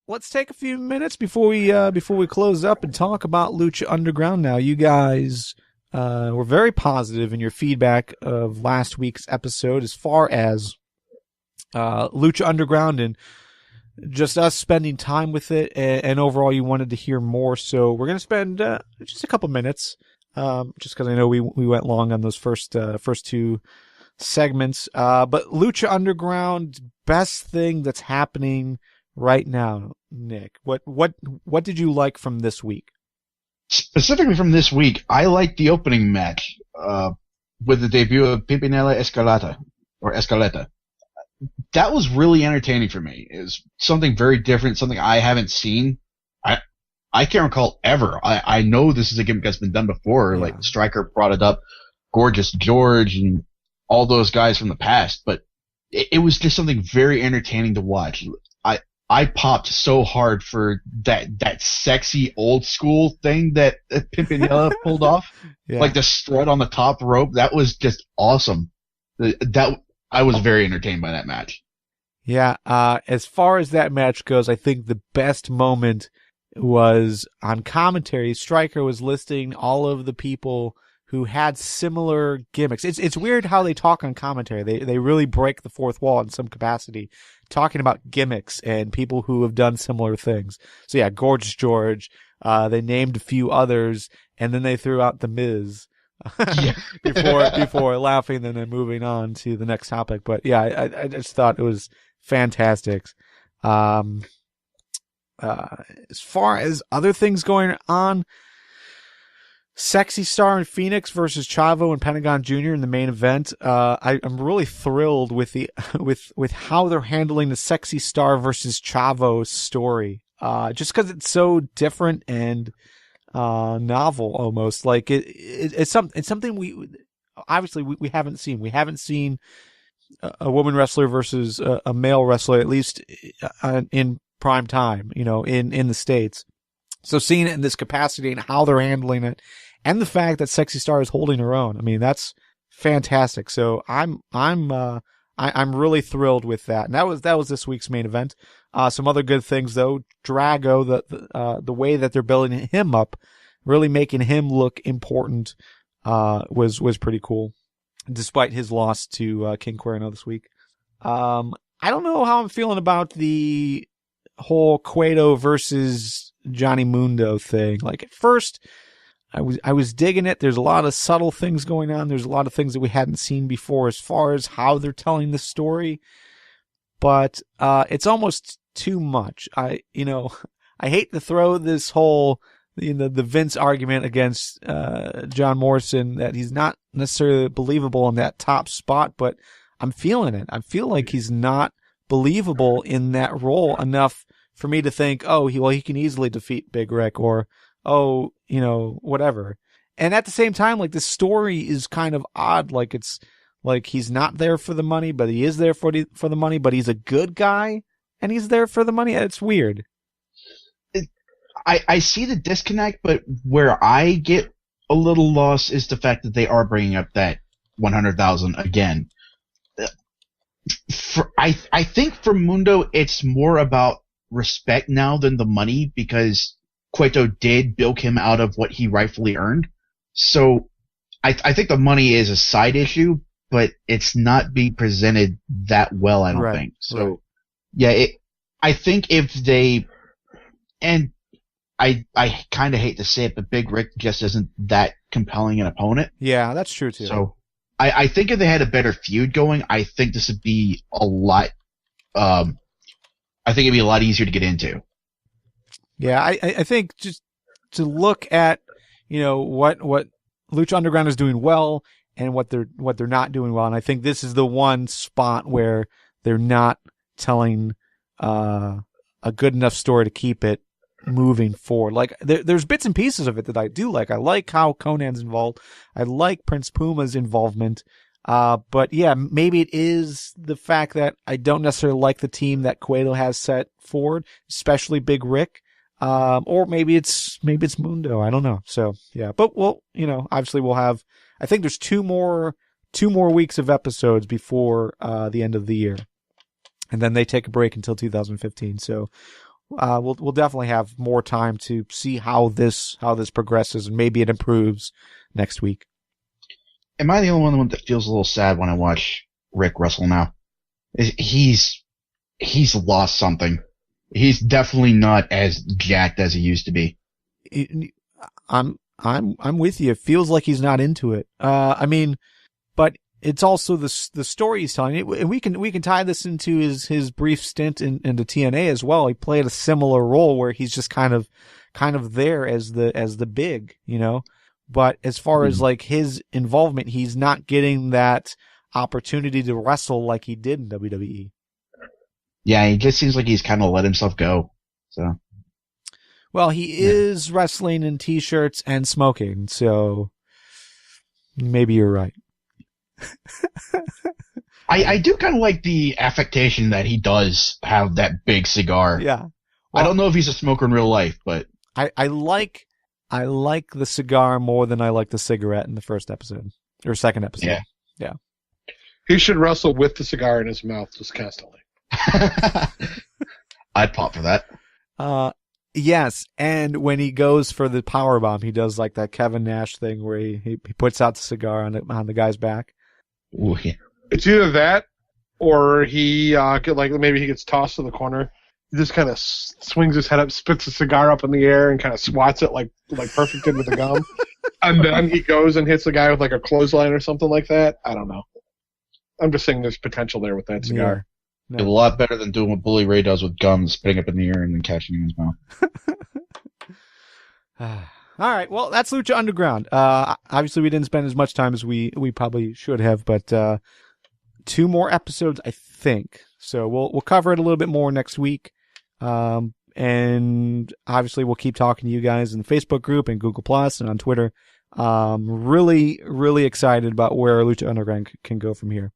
let's take a few minutes before we close up and talk about Lucha Underground. Now, you guys were very positive in your feedback of last week's episode as far as Lucha Underground and just us spending time with it, and overall you wanted to hear more. So we're going to spend just a couple minutes, just because I know we went long on those first two segments. But Lucha Underground, best thing that's happening right now, Nick. What did you like from this week? Specifically from this week, I liked the opening match with the debut of Pimpinella Escaleta. That was really entertaining for me. It was something very different, something I haven't seen. I can't recall ever. I know this is a gimmick that's been done before. Yeah. Like Stryker brought it up, Gorgeous George, and all those guys from the past. But it was just something very entertaining to watch. I popped so hard for that sexy old school thing that Pimpinella pulled off, like the strut on the top rope. That was just awesome. I was very entertained by that match. Yeah, as far as that match goes, I think the best moment was on commentary. Stryker was listing all of the people who had similar gimmicks. It's weird how they talk on commentary. They really break the fourth wall in some capacity, talking about gimmicks and people who have done similar things. So yeah, Gorgeous George. They named a few others, and then they threw out The Miz. before laughing and then moving on to the next topic. But yeah, I just thought it was fantastic. As far as other things going on, Sexy Star and Phoenix versus Chavo and Pentagon Jr. in the main event. I'm really thrilled with with how they're handling the Sexy Star versus Chavo story. Just because it's so different and novel almost. Like it's something we haven't seen. We haven't seen a woman wrestler versus a male wrestler, at least in prime time, in the States. So seeing it in this capacity and how they're handling it, and the fact that Sexy Star is holding her own, I mean, that's fantastic. So I'm really thrilled with that. And that was this week's main event. Some other good things though. Drago, the way that they're building him up, really making him look important, was pretty cool. Despite his loss to King Cuerno this week. I don't know how I'm feeling about the whole Cueto versus Johnny Mundo thing. Like at first, I was digging it. There's a lot of subtle things going on. There's a lot of things that we hadn't seen before as far as how they're telling the story. But it's almost too much. I hate to throw this whole the Vince argument against John Morrison that he's not necessarily believable in that top spot, but I'm feeling it. I feel like he's not believable in that role enough for me to think, oh, he can easily defeat Big Rick, or whatever. And at the same time, like, the story is kind of odd. Like, it's like he's not there for the money, but he is there for the money, but he's a good guy and he's there for the money. It's weird. I see the disconnect, but where I get a little lost is the fact that they are bringing up that 100,000 again. I think for Mundo, it's more about respect now than the money, because Cueto did bilk him out of what he rightfully earned. So I think the money is a side issue, but it's not being presented that well, I don't think. So yeah, I think if they, and I kind of hate to say it, but Big Rick just isn't that compelling an opponent. Yeah, that's true too. So I think if they had a better feud going, I think this would be a lot. I think it'd be a lot easier to get into. Yeah, I think just to look at what Lucha Underground is doing well and what they're not doing well, and I think this is the one spot where they're not telling a good enough story to keep it moving forward. Like there's bits and pieces of it that I do like. I like how Conan's involved. I like Prince Puma's involvement. But yeah, maybe it is the fact that I don't necessarily like the team that Cueto has set forward, especially Big Rick. Or maybe it's Mundo. I don't know. So yeah, but obviously we'll have, I think there's two more weeks of episodes before, the end of the year. And then they take a break until 2015. So we'll definitely have more time to see how this progresses, and maybe it improves next week. Am I the only one that feels a little sad when I watch Rick wrestle now? He's lost something. He's definitely not as jacked as he used to be. I'm with you. It feels like he's not into it. I mean, but it's also the story he's telling. And we can tie this into his brief stint into TNA as well. He played a similar role where he's just kind of there as the big, you know. But as far as like his involvement, he's not getting that opportunity to wrestle like he did in WWE. Yeah, he just seems like he's kind of let himself go. So, well, he is wrestling in t-shirts and smoking, so maybe you're right. I do kind of like the affectation that he does have that big cigar. Yeah. Well, I don't know if he's a smoker in real life, but I like the cigar more than I like the cigarette in the first episode or second episode. Yeah. He should wrestle with the cigar in his mouth just constantly. I'd pop for that. Yes, and when he goes for the power bomb, he does like that Kevin Nash thing where he puts out the cigar on the guy's back. Ooh, yeah. It's either that, or he maybe he gets tossed to the corner. He just kind of swings his head up, spits the cigar up in the air, and kind of swats it like Perfect did with the gum. And then he goes and hits the guy with like a clothesline or something like that. I don't know. I'm just saying there's potential there with that cigar. Yeah. No. A lot better than doing what Bully Ray does with gum, spitting up in the air and then catching it in his mouth. All right, well, that's Lucha Underground. Obviously, we didn't spend as much time as we probably should have, but 2 more episodes, I think. So we'll cover it a little bit more next week. And obviously, we'll keep talking to you guys in the Facebook group and Google Plus and on Twitter. Really, really excited about where Lucha Underground can go from here.